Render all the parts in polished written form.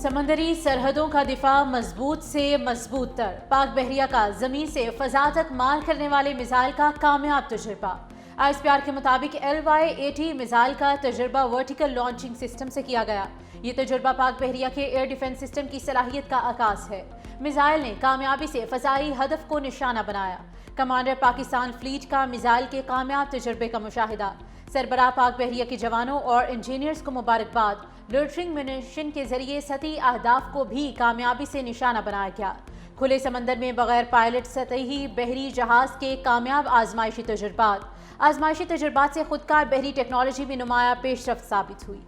سمندری سرحدوں کا دفاع مضبوط سے مضبوط تر، پاک بحریہ کا زمین سے فضا تک مار کرنے والے میزائل کا کامیاب تجربہ۔ ISPR کے مطابق LY-80 میزائل کا تجربہ ورٹیکل لانچنگ سسٹم سے کیا گیا۔ یہ تجربہ پاک بحریہ کے ایئر ڈیفنس سسٹم کی صلاحیت کا عکاس ہے۔ میزائل نے کامیابی سے فضائی ہدف کو نشانہ بنایا۔ کمانڈر پاکستان فلیٹ کا میزائل کے کامیاب تجربے کا مشاہدہ۔ سربراہ پاک بحریہ کے جوانوں اور انجینئرز کو مبارکباد۔ لوٹرنگ منیشن کے ذریعے سطحی اہداف کو بھی کامیابی سے نشانہ بنایا گیا۔ کھلے سمندر میں بغیر پائلٹ سطحی بحری جہاز کے کامیاب آزمائشی تجربات۔ آزمائشی تجربات سے خودکار بحری ٹیکنالوجی میں نمایاں پیش رفت ثابت ہوئی۔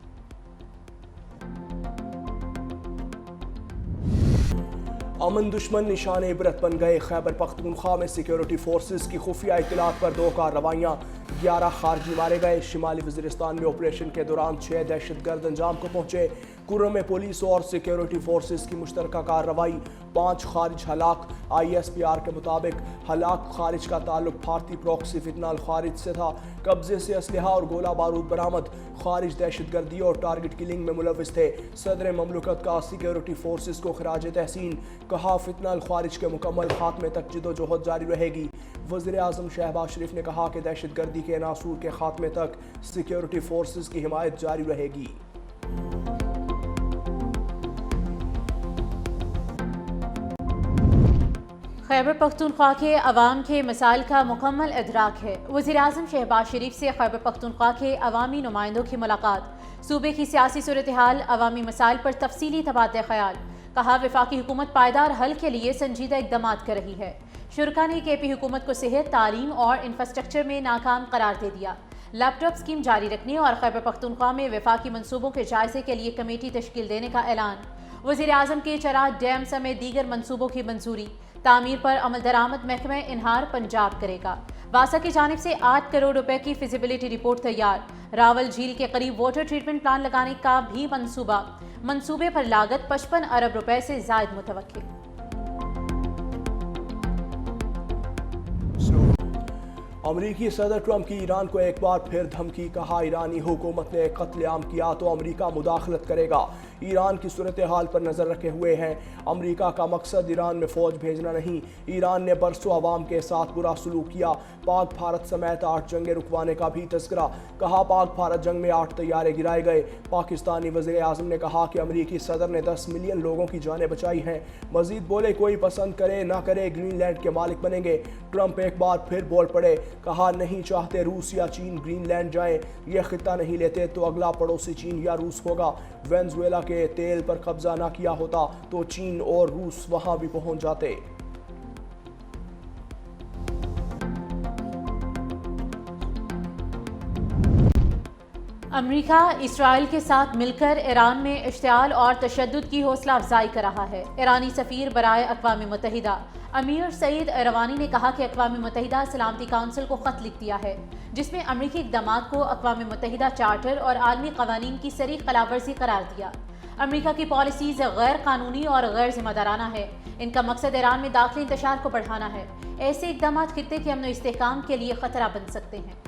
امن دشمن نشان عبرت بن گئے۔ خیبر پختونخوا میں سیکیورٹی فورسز کی خفیہ اطلاعات پر 2 کارروائیاں، 11 خارجی مارے گئے۔ شمالی وزیرستان میں آپریشن کے دوران 6 دہشت گرد انجام کو پہنچے۔ کرم میں پولیس اور سیکیورٹی فورسز کی مشترکہ کارروائی، 5 خارج ہلاک۔ ISPR کے مطابق ہلاک خارج کا تعلق بھارتی پروکسی فتنہ الخارج سے تھا۔ قبضے سے اسلحہ اور گولہ بارود برآمد۔ خارج دہشت گردی اور ٹارگٹ کلنگ میں ملوث تھے۔ صدر مملکت کا سیکیورٹی فورسز کو خراج تحسین، کہا فتنہ الخارج کے مکمل خاتمے تک جدوجہد جاری رہے گی۔ وزیر اعظم شہباز شریف نے کہا کہ دہشت گردی کے عناصر کے خاتمے تک سیکیورٹی فورسز کی حمایت جاری رہے گی۔ خیبر پختونخوا کے عوام کے مسائل کا مکمل ادراک ہے۔ وزیر اعظم شہباز شریف سے خیبر پختونخوا کے عوامی نمائندوں کی ملاقات۔ صوبے کی سیاسی صورتحال، عوامی مسائل پر تفصیلی تبادلہ خیال۔ کہا وفاقی حکومت پائیدار حل کے لیے سنجیدہ اقدامات کر رہی ہے۔ شرکا نے KP حکومت کو صحت، تعلیم اور انفراسٹرکچر میں ناکام قرار دے دیا۔ لیپ ٹاپ اسکیم جاری رکھنے اور خیبر پختونخوا میں وفاقی منصوبوں کے جائزے کے لیے کمیٹی تشکیل دینے کا اعلان۔ وزیر اعظم کے چراغ ڈیم سمیت دیگر منصوبوں کی منظوری۔ تعمیر پر عمل درآمد محکمہ انہار پنجاب کرے گا۔ واسا کی جانب سے 8 کروڑ روپے کی فیزیبلٹی رپورٹ تیار۔ راول جھیل کے قریب واٹر ٹریٹمنٹ پلانٹ لگانے کا بھی منصوبہ۔ منصوبے پر لاگت 55 ارب روپے سے زائد متوقع۔ امریکی صدر ٹرمپ کی ایران کو ایک بار پھر دھمکی، کہا ایرانی حکومت نے قتل عام کیا تو امریکہ مداخلت کرے گا۔ ایران کی صورتحال پر نظر رکھے ہوئے ہیں۔ امریکہ کا مقصد ایران میں فوج بھیجنا نہیں۔ ایران نے برسوں عوام کے ساتھ برا سلوک کیا۔ پاک بھارت سمیت 8 جنگیں رکوانے کا بھی تذکرہ، کہا پاک بھارت جنگ میں 8 طیارے گرائے گئے۔ پاکستانی وزیر اعظم نے کہا کہ امریکی صدر نے 10 ملین لوگوں کی جانیں بچائی ہیں۔ مزید بولے کوئی پسند کرے نہ کرے گرین لینڈ کے مالک بنیں گے۔ ٹرمپ ایک بار پھر بول پڑے، کہا نہیں چاہتے روس یا چین گرین لینڈ جائیں، یہ خطہ نہیں لیتے تو اگلا پڑوسی چین یا روس ہوگا۔ وینزویلا کے تیل پر قبضہ نہ کیا ہوتا تو چین اور روس وہاں بھی پہنچ جاتے۔ امریکہ اسرائیل کے ساتھ مل کر ایران میں اشتعال اور تشدد کی حوصلہ افزائی کر رہا ہے۔ ایرانی سفیر برائے اقوام متحدہ امیر سعید ایروانی نے کہا کہ اقوام متحدہ سلامتی کونسل کو خط لکھ دیا ہے، جس میں امریکی اقدامات کو اقوام متحدہ چارٹر اور عالمی قوانین کی صریح خلاف ورزی قرار دیا۔ امریکہ کی پالیسیز غیر قانونی اور غیر ذمہ دارانہ ہے۔ ان کا مقصد ایران میں داخلی انتشار کو بڑھانا ہے۔ ایسے اقدامات خطے کے امن و استحکام کے لیے خطرہ بن سکتے ہیں۔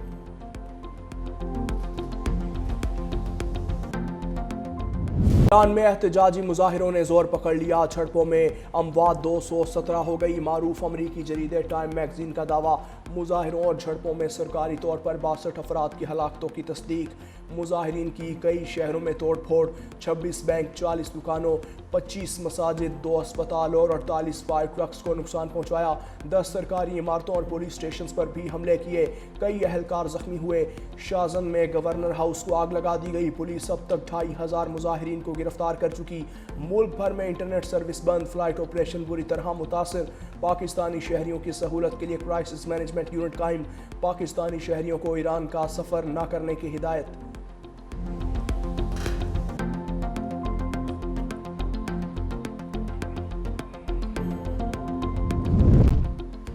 ایران میں احتجاجی مظاہروں نے زور پکڑ لیا۔ جھڑپوں میں اموات 217 ہو گئی۔ معروف امریکی جریدے ٹائم میگزین کا دعویٰ، مظاہروں اور جھڑپوں میں سرکاری طور پر 62 افراد کی ہلاکتوں کی تصدیق۔ مظاہرین کی کئی شہروں میں توڑ پھوڑ، 26 بینک، 40 دکانوں، 25 مساجد، 2 اسپتال اور 48 فائر ٹرکس کو نقصان پہنچایا۔ 10 سرکاری عمارتوں اور پولیس اسٹیشنز پر بھی حملے کیے، کئی اہلکار زخمی ہوئے۔ شازن میں گورنر ہاؤس کو آگ لگا دی گئی۔ پولیس اب تک 2500 مظاہرین کو گرفتار کر چکی۔ ملک بھر میں انٹرنیٹ سروس بند، فلائٹ آپریشن بری طرح متاثر۔ پاکستانی شہریوں کی سہولت کے لیے کرائسس مینجمنٹ یونٹ قائم۔ پاکستانی شہریوں کو ایران کا سفر نہ کرنے کی ہدایت۔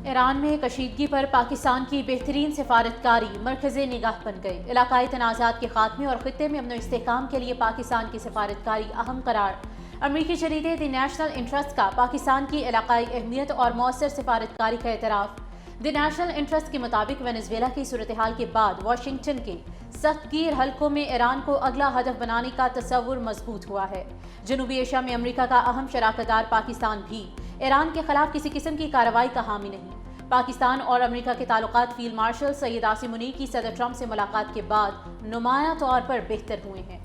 ایران میں کشیدگی پر پاکستان کی بہترین سفارتکاری مرکز نگاہ بن گئی۔ علاقائی تنازعات کے خاتمے اور خطے میں امن و استحکام کے لیے پاکستان کی سفارتکاری اہم قرار۔ امریکی جریدے دی نیشنل انٹرسٹ کا پاکستان کی علاقائی اہمیت اور مؤثر سفارتکاری کا اعتراف۔ دی نیشنل انٹرسٹ کے مطابق وینزویلا کی صورتحال کے بعد واشنگٹن کے سخت گیر حلقوں میں ایران کو اگلا ہدف بنانے کا تصور مضبوط ہوا ہے۔ جنوبی ایشیا میں امریکہ کا اہم شراکت دار پاکستان بھی ایران کے خلاف کسی قسم کی کارروائی کا حامی نہیں۔ پاکستان اور امریکہ کے تعلقات فیلڈ مارشل سید عاصم منیر کی صدر ٹرمپ سے ملاقات کے بعد نمایاں طور پر بہتر ہوئے ہیں۔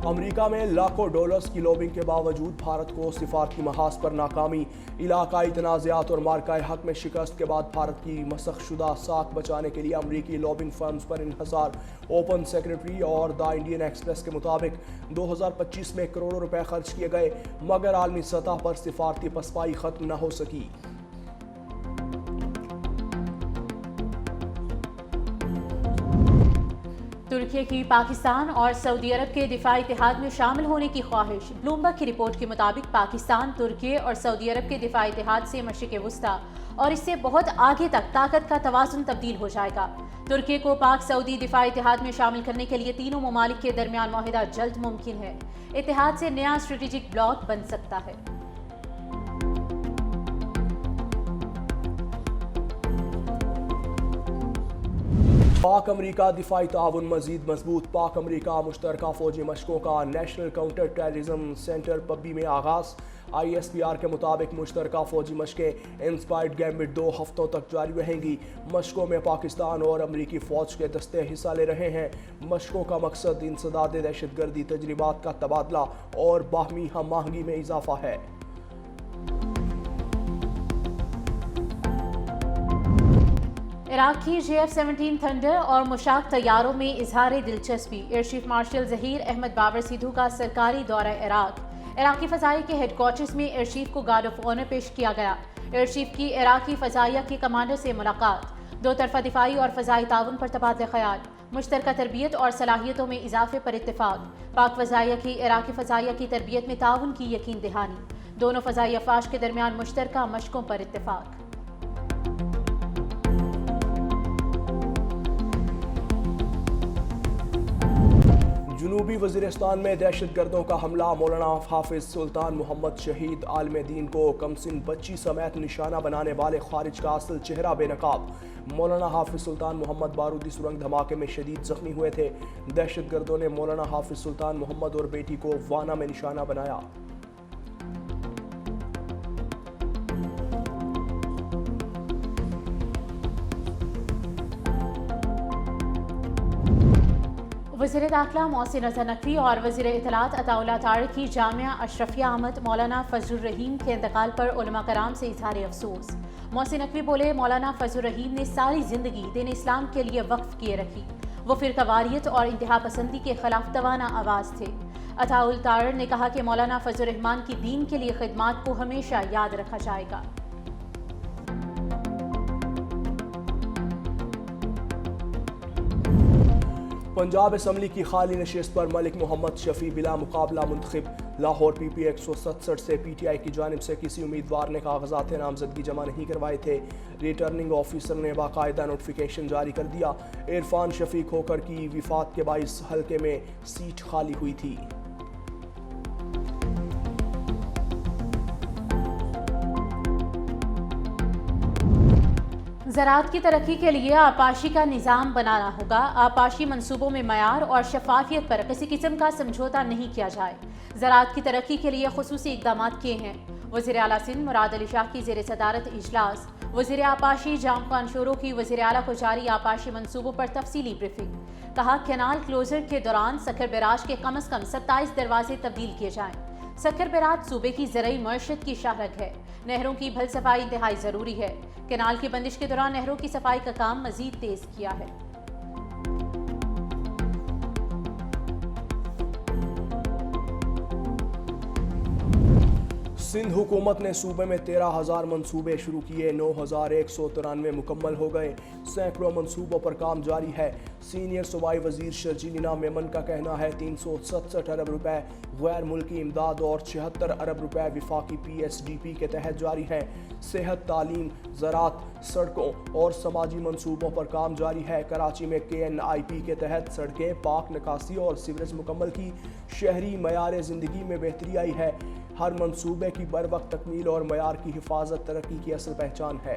امریکہ میں لاکھوں ڈالرز کی لابنگ کے باوجود بھارت کو سفارتی محاذ پر ناکامی، علاقائی تنازعات اور مارکہ حق میں شکست کے بعد بھارت کی مسخ شدہ ساکھ بچانے کے لیے امریکی لابنگ فرمز پر انحصار۔ اوپن سیکرٹری اور دا انڈین ایکسپریس کے مطابق 2025 میں کروڑوں روپے خرچ کیے گئے مگر عالمی سطح پر سفارتی پسپائی ختم نہ ہو سکی۔ ترکی کی پاکستان اور سعودی عرب کے دفاعی اتحاد میں شامل ہونے کی خواہش۔ بلومبرگ کی رپورٹ کے مطابق پاکستان ترکی اور سعودی عرب کے دفاعی اتحاد سے مشرق وسطی اور اس سے بہت آگے تک طاقت کا توازن تبدیل ہو جائے گا۔ ترکی کو پاک سعودی دفاعی اتحاد میں شامل کرنے کے لیے تینوں ممالک کے درمیان معاہدہ جلد ممکن ہے۔ اتحاد سے نیا اسٹریٹجک بلاک بن سکتا ہے۔ پاک امریکہ دفاعی تعاون مزید مضبوط۔ پاک امریکہ مشترکہ فوجی مشقوں کا national counter terrorism centre Pabbi میں آغاز۔ ISPR کے مطابق مشترکہ فوجی مشقیں انسپائرڈ گیمبٹ 2 ہفتوں تک جاری رہیں گی۔ مشقوں میں پاکستان اور امریکی فوج کے دستے حصہ لے رہے ہیں۔ مشقوں کا مقصد انسداد دہشت گردی تجربات کا تبادلہ اور باہمی ہم آہنگی میں اضافہ ہے۔ عراق کی JF-17 تھنڈر اور مشاق طیاروں میں اظہار دلچسپی۔ Air chief marshal Zaheer Ahmed Babar Sidhu کا سرکاری دورہ عراق۔ عراقی فضائیہ کے ہیڈ کوارٹرز میں ایئر چیف کو گارڈ آف آنر پیش کیا گیا۔ ایئر چیف کی عراقی فضائیہ کے کمانڈر سے ملاقات۔ دو طرفہ دفاعی اور فضائی تعاون پر تبادلہ خیال۔ مشترکہ تربیت اور صلاحیتوں میں اضافے پر اتفاق۔ پاک فضائیہ کی عراقی فضائیہ کی تربیت میں تعاون کی یقین دہانی۔ دونوں فضائی افواج کے درمیان مشترکہ مشقوں پر اتفاق۔ جنوبی وزیرستان میں دہشت گردوں کا حملہ، مولانا حافظ سلطان محمد شہید عالم دین کو کمسن بچی سمیت نشانہ بنانے والے خارج کا اصل چہرہ بے نقاب۔ مولانا حافظ سلطان محمد بارودی سرنگ دھماکے میں شدید زخمی ہوئے تھے۔ دہشت گردوں نے مولانا حافظ سلطان محمد اور بیٹی کو وانا میں نشانہ بنایا۔ وزیر داخلہ محسن اظہر نقوی اور وزیر اطلاعات عطا اللہ طارق کی جامعہ اشرفیہ احمد مولانا فضل الرحیم کے انتقال پر علماء کرام سے اظہار افسوس۔ محسن نقوی بولے، مولانا فضل الرحیم نے ساری زندگی دین اسلام کے لیے وقف کیے رکھی۔ وہ فرقہ واریت اور انتہا پسندی کے خلاف توانا آواز تھے۔ عطا اللہ طارق نے کہا کہ مولانا فضل الرحمان کی دین کے لیے خدمات کو ہمیشہ یاد رکھا جائے گا۔ پنجاب اسمبلی کی خالی نشست پر ملک محمد شفیع بلا مقابلہ منتخب۔ لاہور PP 167 سے PTI کی جانب سے کسی امیدوار نے کاغذات نامزدگی جمع نہیں کروائے تھے۔ ریٹرننگ آفیسر نے باقاعدہ نوٹیفیکیشن جاری کر دیا۔ عرفان شفیق کھوکھر کی وفات کے باعث حلقے میں سیٹ خالی ہوئی تھی۔ زراعت کی ترقی کے لیے آبپاشی کا نظام بنانا ہوگا۔ آبپاشی منصوبوں میں معیار اور شفافیت پر کسی قسم کا سمجھوتہ نہیں کیا جائے۔ زراعت کی ترقی کے لیے خصوصی اقدامات کیے ہیں۔ وزیر اعلیٰ سندھ مراد علی شاہ کی زیر صدارت اجلاس۔ وزیر آبپاشی جام خان شورو کی وزیر اعلیٰ کو جاری آبپاشی منصوبوں پر تفصیلی بریفنگ۔ کہا، کینال کلوزر کے دوران سکھر بیراج کے کم از کم 27 دروازے تبدیل کیے جائیں۔ سکھر بیراج صوبے کی زرعی معیشت کی شاہ رگ ہے۔ نہروں کی بھل صفائی انتہائی ضروری ہے۔ کینال کی بندش کے دوران نہروں کی صفائی کا کام مزید تیز کیا ہے۔ سندھ حکومت نے صوبے میں 13,000 منصوبے شروع کیے، 9,193 مکمل ہو گئے۔ سینکڑوں منصوبوں پر کام جاری ہے۔ سینئر صوبائی وزیر شرجیل انعام میمن کا کہنا ہے 367 ارب روپے غیر ملکی امداد اور 76 ارب روپے وفاقی PSDP کے تحت جاری ہیں۔ صحت، تعلیم، زراعت، سڑکوں اور سماجی منصوبوں پر کام جاری ہے۔ کراچی میں KNIP کے تحت سڑکیں، پاک نکاسی اور سیوریج مکمل کی۔ شہری معیار زندگی میں بہتری آئی ہے۔ ہر منصوبے کی بروقت تکمیل اور معیار کی حفاظت ترقی کی اصل پہچان ہے۔